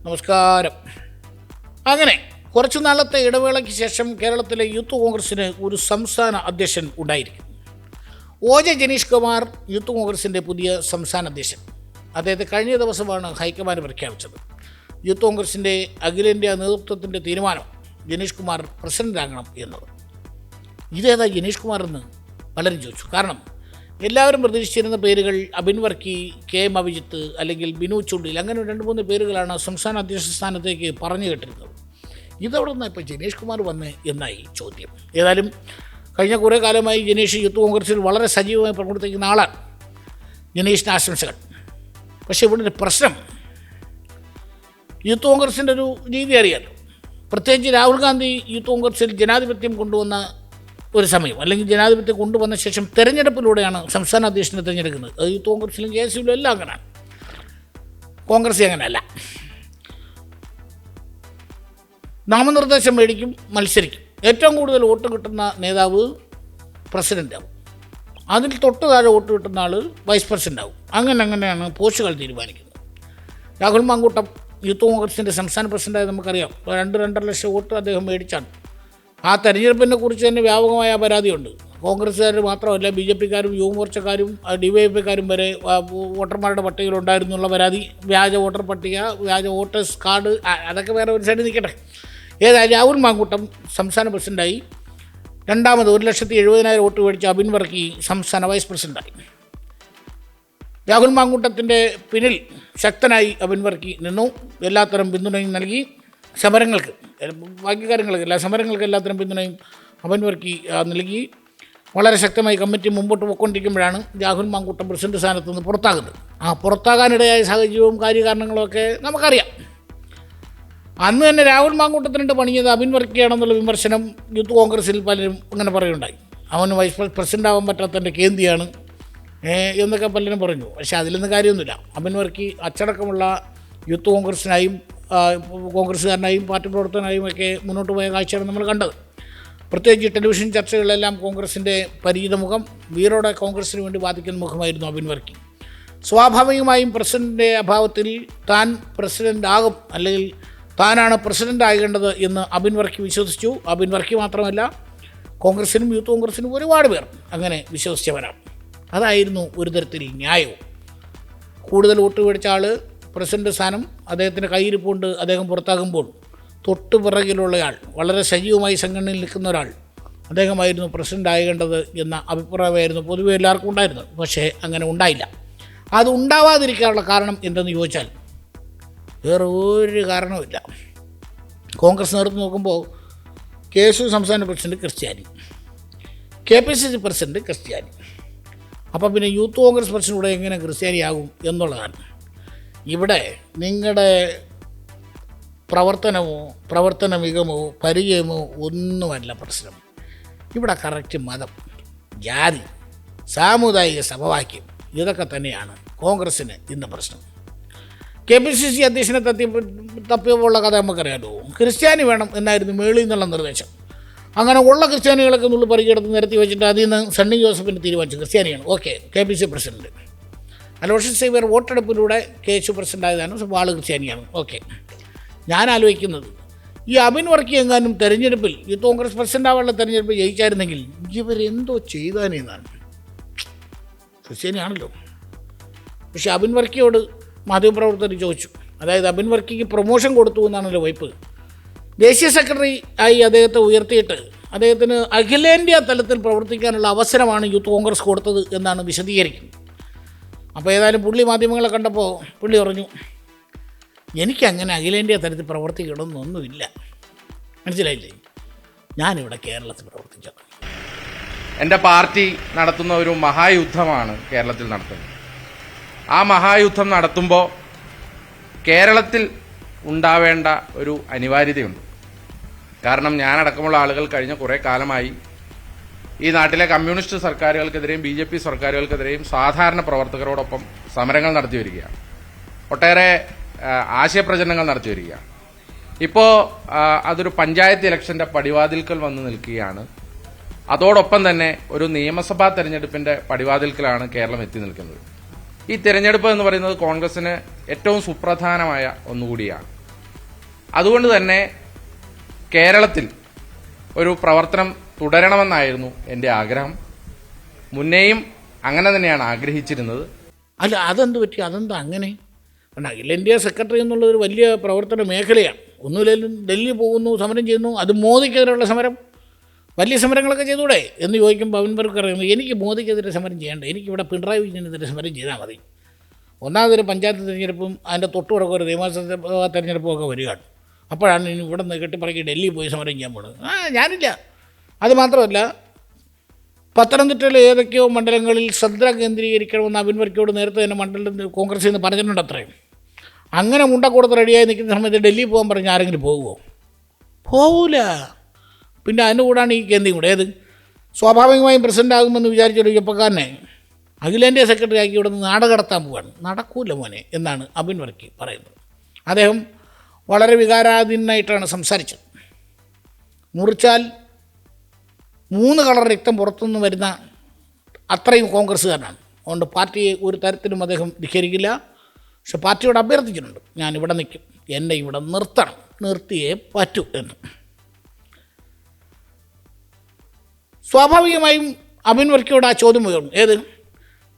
നമസ്കാരം. അങ്ങനെ കുറച്ചു നാളത്തെ ഇടവേളയ്ക്ക് ശേഷം കേരളത്തിലെ യൂത്ത് കോൺഗ്രസിന് ഒരു സംസ്ഥാന അധ്യക്ഷൻ ഉണ്ടായിരിക്കും. OJ ജനീഷ് കുമാർ യൂത്ത് കോൺഗ്രസിൻ്റെ പുതിയ സംസ്ഥാന അധ്യക്ഷൻ. അദ്ദേഹത്തെ കഴിഞ്ഞ ദിവസമാണ് ഹൈക്കമാൻഡ് പ്രഖ്യാപിച്ചത്. യൂത്ത് കോൺഗ്രസിൻ്റെ അഖിലേന്ത്യാ നേതൃത്വത്തിൻ്റെ തീരുമാനം ജനീഷ് കുമാർ പ്രസിഡൻ്റാകണം എന്നത്. ഇതേതാ ജനീഷ് കുമാർ എന്ന് പലരും ചോദിച്ചു. കാരണം എല്ലാവരും പ്രതീക്ഷിച്ചിരുന്ന പേരുകൾ അബിൻ വർക്കി, KM അഭിജിത്ത് അല്ലെങ്കിൽ ബിനു ചുണ്ടിൽ, അങ്ങനെ 2-3 പേരുകളാണ് സംസ്ഥാന അധ്യക്ഷ സ്ഥാനത്തേക്ക് പറഞ്ഞു കേട്ടിരുന്നത്. ഇതവിടെ നിന്ന് ഇപ്പോൾ ജനീഷ് കുമാർ വന്ന് എന്നായി ചോദ്യം. ഏതായാലും കഴിഞ്ഞ കുറേ കാലമായി ജനീഷ് യൂത്ത് കോൺഗ്രസിൽ വളരെ സജീവമായി പങ്കെടുത്തിരിക്കുന്ന ആളാണ്. ജനീഷിന് ആശംസകൾ. പക്ഷേ ഇവിടെ ഒരു പ്രശ്നം, യൂത്ത് കോൺഗ്രസിൻ്റെ ഒരു രീതി അറിയാമല്ലോ. പ്രത്യേകിച്ച് രാഹുൽ ഗാന്ധി യൂത്ത് കോൺഗ്രസിൽ ജനാധിപത്യം കൊണ്ടുവന്ന ഒരു സമയം, അല്ലെങ്കിൽ ജനാധിപത്യം കൊണ്ടുവന്ന ശേഷം തെരഞ്ഞെടുപ്പിലൂടെയാണ് സംസ്ഥാന അധ്യക്ഷനെ തിരഞ്ഞെടുക്കുന്നത്. അത് യൂത്ത് കോൺഗ്രസിലും KSUവിലും എല്ലാം അങ്ങനെയാണ്. കോൺഗ്രസ് അങ്ങനെയല്ല. നാമനിർദ്ദേശം മേടിക്കും, മത്സരിക്കും. ഏറ്റവും കൂടുതൽ വോട്ട് കിട്ടുന്ന നേതാവ് പ്രസിഡൻ്റാവും. അതിൽ തൊട്ട് താഴെ വോട്ട് കിട്ടുന്ന ആൾ വൈസ് പ്രസിഡൻ്റാവും. അങ്ങനെയാണ് പോസ്റ്റുകൾ തീരുമാനിക്കുന്നത്. രാഹുൽ മാങ്കൂട്ടം യൂത്ത് കോൺഗ്രസിൻ്റെ സംസ്ഥാന പ്രസിഡൻ്റായി നമുക്കറിയാം. 2-2.5 ലക്ഷം വോട്ട് അദ്ദേഹം മേടിച്ചാണ്. ആ തെരഞ്ഞെടുപ്പിനെ കുറിച്ച് തന്നെ വ്യാപകമായ പരാതിയുണ്ട്. കോൺഗ്രസ്സുകാർ മാത്രമല്ല, BJPക്കാരും യുവമോർച്ചക്കാരും DYFIക്കാരും വരെ വോട്ടർമാരുടെ പട്ടികയിലുണ്ടായിരുന്നുള്ള പരാതി, വ്യാജ വോട്ടർ പട്ടിക, വ്യാജ വോട്ടേഴ്സ് കാർഡ്, അതൊക്കെ വേറെ ഒരു സൈഡിൽ നിൽക്കട്ടെ. ഏതായാലും രാഹുൽ മാങ്കൂട്ടം സംസ്ഥാന പ്രസിഡൻ്റായി. രണ്ടാമത് 1,70,000 വോട്ട് മേടിച്ച അബിൻ വർക്കി സംസ്ഥാന വൈസ് പ്രസിഡൻ്റായി. രാഹുൽ മാങ്കൂട്ടത്തിൻ്റെ പിന്നിൽ ശക്തനായി അബിൻ വർക്കി നിന്നു. എല്ലാത്തരം പിന്തുണയും നൽകി. സമരങ്ങൾക്ക്, ബാക്കി കാര്യങ്ങൾക്കല്ല, സമരങ്ങൾക്ക് എല്ലാത്തരം പിന്തുണയും അബിൻ വർക്കി നൽകി. വളരെ ശക്തമായി കമ്മിറ്റി മുമ്പോട്ട് പോയിക്കൊണ്ടിരിക്കുമ്പോഴാണ് രാഹുൽ മാങ്കൂട്ടം പ്രസിഡന്റ് സ്ഥാനത്ത് നിന്ന് പുറത്താകുന്നത്. പുറത്താകാനിടയായ സാഹചര്യവും കാര്യകാരണങ്ങളുമൊക്കെ നമുക്കറിയാം. അന്ന് തന്നെ രാഹുൽ മാങ്കൂട്ടത്തിനുണ്ട് പണിയത് അബിൻ വർക്കിയാണെന്നുള്ള വിമർശനം യൂത്ത് കോൺഗ്രസിൽ പലരും അങ്ങനെ പറയുണ്ടായി. അവന് വൈസ് പ്രസിഡൻ്റ് ആവാൻ പറ്റാത്തതിൻ്റെ കേന്ദ്രയാണ് എന്നൊക്കെ പലരും പറഞ്ഞു. പക്ഷേ അതിലൊന്നും കാര്യമൊന്നുമില്ല. അബിൻ വർക്കി അച്ചടക്കമുള്ള യൂത്ത് കോൺഗ്രസ്സുകാരനായും പാർട്ടി പ്രവർത്തകനായും ഒക്കെ മുന്നോട്ട് പോയ കാഴ്ചയാണ് നമ്മൾ കണ്ടത്. പ്രത്യേകിച്ച് ടെലിവിഷൻ ചർച്ചകളിലെല്ലാം കോൺഗ്രസിൻ്റെ പരിചിത മുഖം, വീരോടെ കോൺഗ്രസിന് വേണ്ടി വാദിക്കുന്ന മുഖമായിരുന്നു അബിൻ വർക്കി. സ്വാഭാവികമായും പ്രസിഡൻ്റിൻ്റെ അഭാവത്തിൽ താൻ പ്രസിഡൻ്റാകും, അല്ലെങ്കിൽ താനാണ് പ്രസിഡൻ്റ് ആകേണ്ടത് എന്ന് അബിൻ വർക്കി വിശ്വസിച്ചു. അബിൻ വർക്കി മാത്രമല്ല, കോൺഗ്രസിനും യൂത്ത് കോൺഗ്രസിനും ഒരുപാട് പേർ അങ്ങനെ വിശ്വസിച്ചവരാണ്. അതായിരുന്നു ഒരു തരത്തിൽ ന്യായവും. കൂടുതൽ വോട്ട് മേടിച്ച ആൾ പ്രസിഡന്റ് സ്ഥാനം അദ്ദേഹത്തിൻ്റെ കയ്യിരിപ്പുണ്ട്. അദ്ദേഹം പുറത്താകുമ്പോൾ തൊട്ടു പിറകിലുള്ളയാൾ, വളരെ സജീവമായി സംഘടനയിൽ നിൽക്കുന്ന ഒരാൾ, അദ്ദേഹമായിരുന്നു പ്രസിഡൻ്റ് ആകേണ്ടത് എന്ന അഭിപ്രായമായിരുന്നു പൊതുവെ എല്ലാവർക്കും ഉണ്ടായിരുന്നത്. പക്ഷേ അങ്ങനെ ഉണ്ടായില്ല. അത് ഉണ്ടാവാതിരിക്കാനുള്ള കാരണം എന്തെന്ന് ചോദിച്ചാൽ വേറെ ഒരു കാരണവുമില്ല. കോൺഗ്രസ് നേതൃത്വം നോക്കുമ്പോൾ KSU സംസ്ഥാന പ്രസിഡന്റ് ക്രിസ്ത്യാനി, KPCC പ്രസിഡന്റ് ക്രിസ്ത്യാനി. അപ്പോൾ പിന്നെ യൂത്ത് കോൺഗ്രസ് പ്രസിഡന്റ് എങ്ങനെ ക്രിസ്ത്യാനിയാകും എന്നുള്ളതാണ്. ഇവിടെ നിങ്ങളുടെ പ്രവർത്തന മികമോ പരിചയമോ ഒന്നുമല്ല പ്രശ്നം. ഇവിടെ കറക്റ്റ് മതം, ജാതി, സാമുദായിക സമവാക്യം, ഇതൊക്കെ തന്നെയാണ് കോൺഗ്രസ്സിന് ഇന്ന് പ്രശ്നം. KPCC അധ്യക്ഷനെ തപ്പിയപ്പോഴുള്ള കഥ നമുക്കറിയാമല്ലോ. ക്രിസ്ത്യാനി വേണം എന്നായിരുന്നു മേളിൽ നിന്നുള്ള നിർദ്ദേശം. അങ്ങനെ ഉള്ള ക്രിസ്ത്യാനികളൊക്കെ പരിചയപ്പെടുത്ത് നിരത്തി വെച്ചിട്ട് അതിൽ നിന്ന് സണ്ണി ജോസഫിന് തീരുമാനിച്ചു ക്രിസ്ത്യാനിയാണ്. Okay, KPCC president. Aloysius Xavier വോട്ടെടുപ്പിലൂടെ KSU പ്രസിഡന്റ് ആയതാണ്, ആള് ക്രിസ്ത്യാനിയാണ്. ഓക്കെ, ഞാൻ ആലോചിക്കുന്നത്, ഈ അബിൻ വർക്കി എങ്ങാനും തെരഞ്ഞെടുപ്പിൽ യൂത്ത് കോൺഗ്രസ് പ്രസിഡന്റ് ആവാനുള്ള തെരഞ്ഞെടുപ്പ് ജയിച്ചായിരുന്നെങ്കിൽ ഇവരെന്തോ ചെയ്താനെന്നാണ്. ക്രിസ്ത്യാനിയാണല്ലോ. പക്ഷേ അബിൻ വർക്കിയോട് മാധ്യമപ്രവർത്തകർ ചോദിച്ചു, അതായത് അബിൻ വർക്കിക്ക് പ്രൊമോഷൻ കൊടുത്തു എന്നാണല്ലോ വൈപ്പ്. ദേശീയ സെക്രട്ടറി ആയി അദ്ദേഹത്തെ ഉയർത്തിയിട്ട് അദ്ദേഹത്തിന് അഖിലേന്ത്യാ തലത്തിൽ പ്രവർത്തിക്കാനുള്ള അവസരമാണ് യൂത്ത് കോൺഗ്രസ് കൊടുത്തത് എന്നാണ് വിശദീകരിക്കുന്നത്. അപ്പോൾ ഏതായാലും പുള്ളി മാധ്യമങ്ങളെ കണ്ടപ്പോൾ പുള്ളി പറഞ്ഞു, എനിക്കങ്ങനെ അഖിലേന്ത്യാ തലത്തിൽ പ്രവർത്തിക്കണമെന്നൊന്നുമില്ല, മനസ്സിലായില്ലേ, ഞാനിവിടെ കേരളത്തിൽ പ്രവർത്തിച്ചത്. എൻ്റെ പാർട്ടി നടത്തുന്ന ഒരു മഹായുദ്ധമാണ് കേരളത്തിൽ നടത്തുന്നത്. ആ മഹായുദ്ധം നടത്തുമ്പോൾ കേരളത്തിൽ ഉണ്ടാവേണ്ട ഒരു അനിവാര്യതയുണ്ട്. കാരണം ഞാനടക്കമുള്ള ആളുകൾ കഴിഞ്ഞ കുറേ കാലമായി ഈ നാട്ടിലെ കമ്മ്യൂണിസ്റ്റ് സർക്കാരുകൾക്കെതിരെയും BJP സർക്കാരുകൾക്കെതിരെയും സാധാരണ പ്രവർത്തകരോടൊപ്പം സമരങ്ങൾ നടത്തി വരികയാണ്. ഒട്ടേറെ ആശയപ്രചരണങ്ങൾ നടത്തി വരികയാണ്. ഇപ്പോൾ അതൊരു പഞ്ചായത്ത് ഇലക്ഷൻ്റെ പടിവാതിൽക്കൽ വന്ന് നിൽക്കുകയാണ്. അതോടൊപ്പം തന്നെ ഒരു നിയമസഭാ തെരഞ്ഞെടുപ്പിൻ്റെ പടിവാതിൽക്കലാണ് കേരളം എത്തി നിൽക്കുന്നത്. ഈ തെരഞ്ഞെടുപ്പ് എന്ന് പറയുന്നത് കോൺഗ്രസിന് ഏറ്റവും സുപ്രധാനമായ ഒന്നുകൂടിയാണ്. അതുകൊണ്ട് തന്നെ കേരളത്തിൽ ഒരു പ്രവർത്തനം തുടരണമെന്നായിരുന്നു എൻ്റെ ആഗ്രഹം. മുന്നേയും അങ്ങനെ തന്നെയാണ് ആഗ്രഹിച്ചിരുന്നത്. അല്ല, അതെന്ത് പറ്റി? അതെന്താ അങ്ങനെ? കാരണം അഖിലേന്ത്യാ സെക്രട്ടറി എന്നുള്ളത് ഒരു വലിയ പ്രവർത്തന മേഖലയാണ്. ഒന്നുമില്ലെങ്കിലും ഡൽഹി പോകുന്നു, സമരം ചെയ്യുന്നു. അത് മോദിക്കെതിരെയുള്ള സമരം, വലിയ സമരങ്ങളൊക്കെ ചെയ്തൂടെ എന്ന് ചോദിക്കുമ്പോൾ അവൻവർക്ക് അറിയുന്നു, എനിക്ക് മോദിക്കെതിരെ സമരം ചെയ്യേണ്ട, എനിക്കിവിടെ പിണറായി വിജയനെതിരെ സമരം ചെയ്താൽ മതി. ഒന്നാമതൊരു പഞ്ചായത്ത് തിരഞ്ഞെടുപ്പും അതിൻ്റെ തൊട്ടുപുറക്കെ ഒരു നിയമസഭാ തിരഞ്ഞെടുപ്പും ഒക്കെ വരികയാണ്. അപ്പോഴാണ് ഇനി ഇവിടെ നിന്ന് കെട്ടിപ്പറക്കി ഡൽഹി പോയി സമരം ചെയ്യാൻ പോകുന്നത്. ഞാനില്ല. അത് മാത്രമല്ല, പത്തനംതിട്ടയിലെ ഏതൊക്കെയോ മണ്ഡലങ്ങളിൽ ശ്രദ്ധ കേന്ദ്രീകരിക്കണമെന്ന് അബിൻ നേരത്തെ തന്നെ മണ്ഡലത്തിൽ കോൺഗ്രസിൽ നിന്ന് പറഞ്ഞിട്ടുണ്ട്. അത്രയും അങ്ങനെ മുണ്ടക്കൂടത്ത് റെഡിയായി നിൽക്കുന്ന സമയത്ത് ഡൽഹി പോകാൻ പറഞ്ഞാൽ ആരെങ്കിലും പോകുമോ? പോവില്ല. പിന്നെ അതിൻ്റെ കൂടാണ് ഈ കേന്ദ്രം കൂടെ. ഏത് സ്വാഭാവികമായും പ്രസിഡൻ്റ് ആകുമെന്ന് വിചാരിച്ചൊരു ചെപ്പക്കാരനെ അഖിലേന്ത്യാ സെക്രട്ടറി ആക്കി ഇവിടെ നിന്ന് നാട് കടത്താൻ പോവുകയാണ്. നടക്കൂല മോനെ എന്നാണ് അബിൻ വർക്കി പറയുന്നത്. അദ്ദേഹം വളരെ വികാരാധീനായിട്ടാണ് സംസാരിച്ചത്. മുറിച്ചാൽ 3 കളർ രക്തം പുറത്തുനിന്ന് വരുന്ന അത്രയും കോൺഗ്രസ്സുകാരനാണ്. അതുകൊണ്ട് പാർട്ടിയെ ഒരു തരത്തിലും അദ്ദേഹം ധിക്കരിക്കില്ല. പക്ഷെ പാർട്ടിയോട് അഭ്യർത്ഥിച്ചിട്ടുണ്ട്, ഞാനിവിടെ നിൽക്കും, എന്നെ ഇവിടെ നിർത്തണം, നിർത്തിയേ പറ്റൂ എന്ന്. സ്വാഭാവികമായും അബിൻ വർക്കിയോട് ആ ചോദ്യം ഉയർന്നു. ഏത്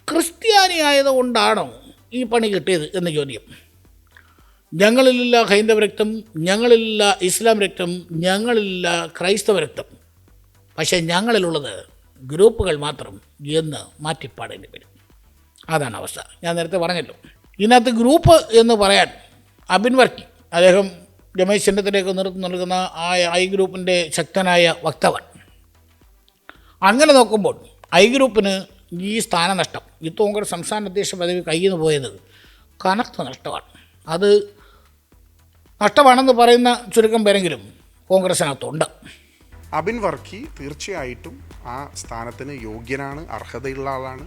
ക്രിസ്ത്യാനി ആയതുകൊണ്ടാണോ ഈ പണി കിട്ടിയത് എന്ന ചോദ്യം. ഞങ്ങളിലില്ല ഹൈന്ദവ രക്തം, ഞങ്ങളിലില്ല ഇസ്ലാം രക്തം, ഞങ്ങളിലില്ല ക്രൈസ്തവ രക്തം, പക്ഷേ ഞങ്ങളിലുള്ളത് ഗ്രൂപ്പുകൾ മാത്രം എന്ന് മാറ്റിപ്പാടേണ്ടി വരും. അതാണ് അവസ്ഥ. ഞാൻ നേരത്തെ പറഞ്ഞല്ലോ. ഇതിനകത്ത് ഗ്രൂപ്പ് എന്ന് പറയാൻ അബിൻ വർക്കി, അദ്ദേഹം രമേശ് ചെന്നിത്തലയൊക്കെ നേതൃത്വം നൽകുന്ന ഐ ഗ്രൂപ്പിൻ്റെ ശക്തനായ വക്താവാണ്. അങ്ങനെ നോക്കുമ്പോൾ ഐ ഗ്രൂപ്പിന് ഈ സ്ഥാനനഷ്ടം, യൂത്ത് കോൺഗ്രസ് സംസ്ഥാന അധ്യക്ഷ പദവി കയ്യിൽ നിന്ന് പോയത് കനത്ത നഷ്ടമാണ്. അത് നഷ്ടമാണെന്ന് പറയുന്ന ചുരുക്കം പേരെങ്കിലും കോൺഗ്രസിനകത്തുണ്ട്. അബിൻ വർക്കി തീർച്ചയായിട്ടും ആ സ്ഥാനത്തിന് യോഗ്യനാണ്, അർഹതയുള്ള ആളാണ്.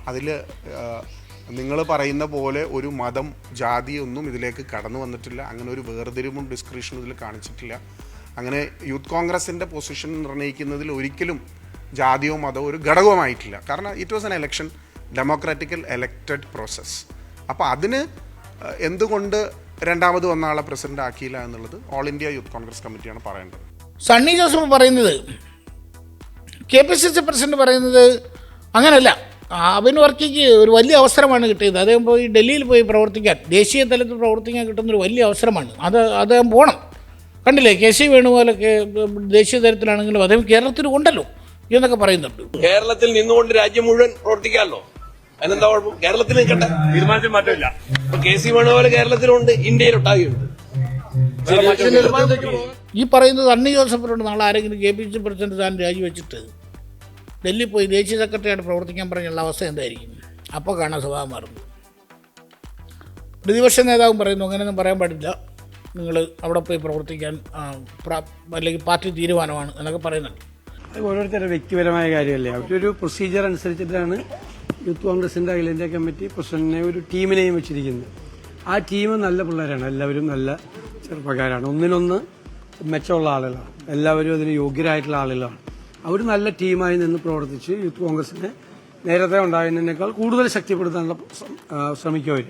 അതിൽ നിങ്ങൾ പറയുന്ന പോലെ ഒരു മതം, ജാതി ഒന്നും ഇതിലേക്ക് കടന്നു വന്നിട്ടില്ല. അങ്ങനെ ഒരു വേർതിരിവും ഡിസ്ക്രിപ്ഷനും ഇതിൽ കാണിച്ചിട്ടില്ല. അങ്ങനെ യൂത്ത് കോൺഗ്രസിൻ്റെ പൊസിഷൻ നിർണ്ണയിക്കുന്നതിൽ ഒരിക്കലും ജാതിയോ മതമോ ഒരു ഘടകവുമായിട്ടില്ല. കാരണം it was an election, democratical elected process. അപ്പോൾ അതിന് എന്തുകൊണ്ട് രണ്ടാമത് വന്ന ആളെ പ്രസിഡന്റ് ആക്കിയില്ല എന്നുള്ളത് ഓൾ ഇന്ത്യ യൂത്ത് കോൺഗ്രസ് കമ്മിറ്റിയാണ് പറയേണ്ടത്. സണ്ണി ജോസഫ് പറയുന്നത്, KPCC പ്രസിഡന്റ് പറയുന്നത് അങ്ങനെയല്ല. അബിൻ വർക്കിക്ക് ഒരു വലിയ അവസരമാണ് കിട്ടിയത്. അദ്ദേഹം പോയി ഡൽഹിയിൽ പോയി പ്രവർത്തിക്കാൻ, ദേശീയ തലത്തിൽ പ്രവർത്തിക്കാൻ കിട്ടുന്നൊരു വലിയ അവസരമാണ്. അദ്ദേഹം പോകണം. കണ്ടില്ലേ, KC വേണുപോലൊക്കെ ദേശീയ തലത്തിലാണെങ്കിലും അദ്ദേഹം കേരളത്തിൽ ഉണ്ടല്ലോ എന്നൊക്കെ പറയുന്നുണ്ട്. കേരളത്തിൽ നിന്നുകൊണ്ട് രാജ്യം മുഴുവൻ പ്രവർത്തിക്കാമല്ലോ, അതിനെന്താ കുഴപ്പം? കേരളത്തിൽ നിൽക്കട്ടെ, തീരുമാനത്തിൽ മാറ്റമില്ല. KC വേണുപോലെ കേരളത്തിലുണ്ട്, ഇന്ത്യയിലൊട്ടാകുന്നുണ്ട്. ഈ പറയുന്നത് സണ്ണി ജോസഫിനോട് നാളെ ആരെങ്കിലും KPCC പ്രസിഡന്റ് താൻ രാജിവെച്ചിട്ട് ഡൽഹി പോയി ദേശീയ സെക്രട്ടറിയായിട്ട് പ്രവർത്തിക്കാൻ പറഞ്ഞുള്ള അവസ്ഥ എന്തായിരിക്കും? അപ്പോൾ കാണാൻ സ്വഭാവം മാറുന്നു. പ്രതിപക്ഷ നേതാവും പറയുന്നു അങ്ങനെയൊന്നും പറയാൻ പാടില്ല, നിങ്ങൾ അവിടെ പോയി പ്രവർത്തിക്കാൻ അല്ലെങ്കിൽ പാർട്ടി തീരുമാനമാണ് എന്നൊക്കെ പറയുന്നുണ്ട്. അത് ഓരോരുത്തരുടെ വ്യക്തിപരമായ കാര്യമല്ലേ. അവരൊരു പ്രൊസീജിയർ അനുസരിച്ചിട്ടാണ് യൂത്ത് കോൺഗ്രസിൻ്റെ അഖിലേന്ത്യാ കമ്മിറ്റി പ്രസിഡന്റിനെ ഒരു ടീമിനെയും വെച്ചിരിക്കുന്നത്. ആ ടീം നല്ല പിള്ളേരാണ്, എല്ലാവരും നല്ല ചെറുപ്പക്കാരാണ്, ഒന്നിനൊന്ന് മെച്ചമുള്ള ആളുകളാണ്, എല്ലാവരും അതിന് യോഗ്യരായിട്ടുള്ള ആളുകളാണ്. അവർ നല്ല ടീമായി നിന്ന് പ്രവർത്തിച്ച് യൂത്ത് കോൺഗ്രസിനെ നേരത്തെ ഉണ്ടായതിനേക്കാൾ കൂടുതൽ ശക്തിപ്പെടുത്താനുള്ള ശ്രമിക്കും. അവർ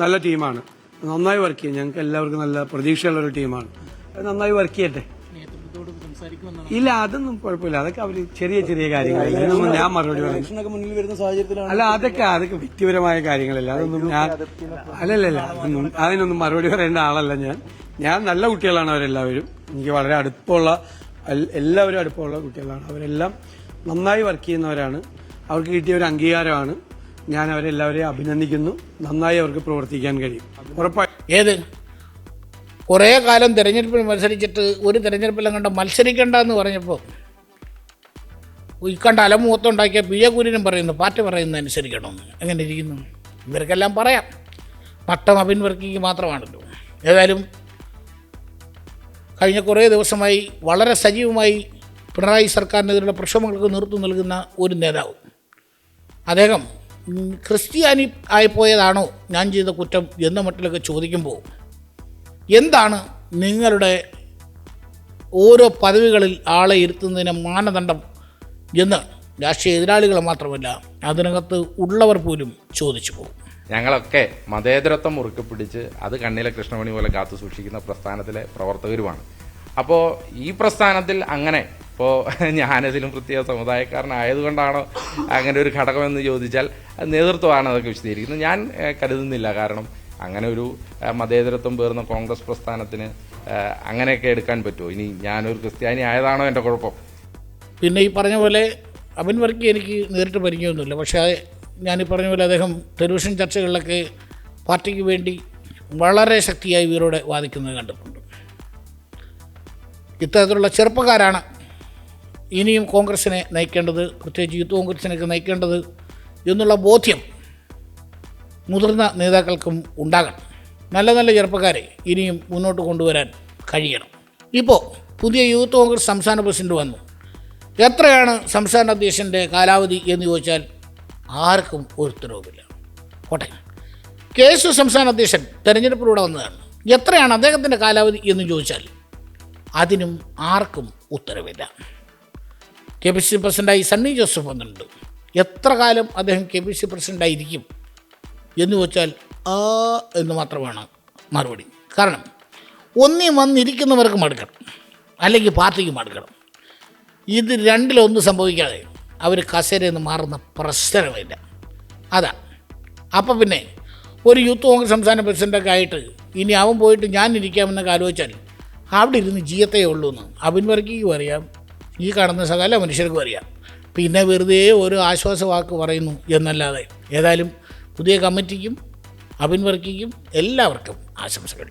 നല്ല ടീമാണ്, നന്നായി വർക്ക് ചെയ്യും. ഞങ്ങൾക്ക് എല്ലാവർക്കും നല്ല പ്രതീക്ഷയുള്ളൊരു ടീമാണ്. അത് നന്നായി വർക്ക് ചെയ്യട്ടെ. ഇല്ല, അതൊന്നും കുഴപ്പമില്ല. അതൊക്കെ അവർ ചെറിയ ചെറിയ കാര്യങ്ങളല്ല. ഇതിനൊന്നും ഞാൻ മറുപടി പറയും. അല്ല, അതൊക്കെ വ്യക്തിപരമായ കാര്യങ്ങളല്ല. അതൊന്നും ഞാൻ അല്ലല്ല അതിനൊന്നും മറുപടി പറയേണ്ട ആളല്ല ഞാൻ നല്ല കുട്ടികളാണ് അവരെല്ലാവരും. എനിക്ക് വളരെ എല്ലാവരും അടുപ്പമുള്ള കുട്ടികളാണ്. അവരെല്ലാം നന്നായി വർക്ക് ചെയ്യുന്നവരാണ്. അവർക്ക് കിട്ടിയ ഒരു അംഗീകാരമാണ്. ഞാൻ അവരെല്ലാവരെയും അഭിനന്ദിക്കുന്നു. നന്നായി അവർക്ക് പ്രവർത്തിക്കാൻ കഴിയും, ഉറപ്പായി. ഏത് കുറേ കാലം തിരഞ്ഞെടുപ്പിൽ മത്സരിച്ചിട്ട് ഒരു തിരഞ്ഞെടുപ്പിലും കണ്ട മത്സരിക്കേണ്ട എന്ന് പറഞ്ഞപ്പോൾ ഈ കണ്ട അലമുഖത്തം ഉണ്ടാക്കിയ പിഴകൂരിനും പറയുന്നു പാർട്ടി പറയുന്നത് അനുസരിക്കണമെന്ന്. എങ്ങനെ ഇരിക്കുന്നു? ഇവർക്കെല്ലാം പറയാം, നട്ടം അബിൻ വർക്കിക്ക് മാത്രമാണല്ലോ. ഏതായാലും കഴിഞ്ഞ കുറേ ദിവസമായി വളരെ സജീവമായി പിണറായി സർക്കാരിനെതിരെയുള്ള പ്രക്ഷോഭങ്ങൾക്ക് നേതൃത്വം നൽകുന്ന ഒരു നേതാവ്, അദ്ദേഹം ക്രിസ്ത്യാനി ആയിപ്പോയതാണോ ഞാൻ ചെയ്ത കുറ്റം എന്ന മട്ടിലൊക്കെ ചോദിക്കുമ്പോൾ എന്താണ് നിങ്ങളുടെ ഓരോ പദവികളിൽ ആളെ ഇരുത്തുന്നതിന് മാനദണ്ഡം എന്ന് രാഷ്ട്രീയ എതിരാളികൾ മാത്രമല്ല അതിനകത്ത് ഉള്ളവർ പോലും ചോദിച്ചു പോകും. ഞങ്ങളൊക്കെ മതേതരത്വം മുറുക്കെ പിടിച്ച് അത് കണ്ണിലെ കൃഷ്ണമണി പോലെ കാത്തു സൂക്ഷിക്കുന്ന പ്രസ്ഥാനത്തിലെ പ്രവർത്തകരുമാണ്. അപ്പോൾ ഈ പ്രസ്ഥാനത്തിൽ അങ്ങനെ ഇപ്പോൾ ഞാനതിലും പ്രത്യേക സമുദായക്കാരനായതുകൊണ്ടാണോ അങ്ങനെ ഒരു ഘടകമെന്ന് ചോദിച്ചാൽ നേതൃത്വമാണ് അതൊക്കെ വിശദീകരിക്കുന്നത്. ഞാൻ കരുതുന്നില്ല. കാരണം അങ്ങനെ ഒരു മതേതരത്വം പേർന്ന കോൺഗ്രസ് പ്രസ്ഥാനത്തിന് അങ്ങനെയൊക്കെ എടുക്കാൻ പറ്റുമോ? ഇനി ഞാനൊരു ക്രിസ്ത്യാനി ആയതാണോ എൻ്റെ കുഴപ്പം? പിന്നെ ഈ പറഞ്ഞ പോലെ അബിൻ വർക്കി എനിക്ക് നേരിട്ട് പരിചയമൊന്നുമില്ല. പക്ഷേ ഞാനീ പറഞ്ഞ പോലെ അദ്ദേഹം ടെലിവിഷൻ ചർച്ചകളിലൊക്കെ പാർട്ടിക്ക് വേണ്ടി വളരെ ശക്തിയായി ഇവരോട് വാദിക്കുന്നത് കണ്ടിട്ടുണ്ട്. ഇത്തരത്തിലുള്ള ചെറുപ്പക്കാരാണ് ഇനിയും കോൺഗ്രസിനെ നയിക്കേണ്ടത്, പ്രത്യേകിച്ച് യൂത്ത് കോൺഗ്രസിനൊക്കെ നയിക്കേണ്ടത് എന്നുള്ള ബോധ്യം മുതിർന്ന നേതാക്കൾക്കും ഉണ്ടാകണം. നല്ല നല്ല ചെറുപ്പക്കാരെ ഇനിയും മുന്നോട്ട് കൊണ്ടുവരാൻ കഴിയണം. ഇപ്പോൾ പുതിയ യൂത്ത് കോൺഗ്രസ് സംസ്ഥാന പ്രസിഡന്റ് വന്നു. എത്രയാണ് സംസ്ഥാന അധ്യക്ഷൻ്റെ കാലാവധി എന്ന് ചോദിച്ചാൽ ആർക്കും ഒരു ഉത്തരവുമില്ല. കോട്ടെ കേസ് സംസ്ഥാന അധ്യക്ഷൻ തെരഞ്ഞെടുപ്പിലൂടെ വന്നതാണ്. എത്രയാണ് അദ്ദേഹത്തിൻ്റെ കാലാവധി എന്ന് ചോദിച്ചാൽ അതിനും ആർക്കും ഉത്തരവില്ല. KPCC പ്രസിഡൻ്റായി സണ്ണി ജോസഫ് വന്നിട്ടുണ്ട്. എത്ര കാലം അദ്ദേഹം KPCC പ്രസിഡൻ്റായിരിക്കും എന്ന് ചോദിച്ചാൽ എന്ന് മാത്രമാണ് മറുപടി. കാരണം ഒന്നി വന്നിരിക്കുന്നവർക്ക് മടുക്കണം, അല്ലെങ്കിൽ പാർട്ടിക്ക് മടുക്കണം. ഇത് രണ്ടിലൊന്നും സംഭവിക്കാതെ അവർ കസേരയിൽ നിന്ന് മാറുന്ന പ്രശ്നമില്ല. അതാണ്. അപ്പം പിന്നെ ഒരു യൂത്ത് കോൺഗ്രസ് സംസ്ഥാന പ്രസിഡൻ്റൊക്കെ ആയിട്ട് ഇനി അവൻ പോയിട്ട് ഞാൻ ഇരിക്കാമെന്നൊക്കെ ആലോചിച്ചാൽ അവിടെ ഇരുന്ന് ജീയത്തേ ഉള്ളൂ എന്ന് അബിൻ വർക്കിക്കും അറിയാം, ഈ കാണുന്ന സകല മനുഷ്യർക്കും അറിയാം. പിന്നെ വെറുതെ ഒരു ആശ്വാസവാക്ക് പറയുന്നു എന്നല്ലാതെ. ഏതായാലും പുതിയ കമ്മിറ്റിക്കും അബിൻ വർക്കിക്കും എല്ലാവർക്കും ആശംസകൾ.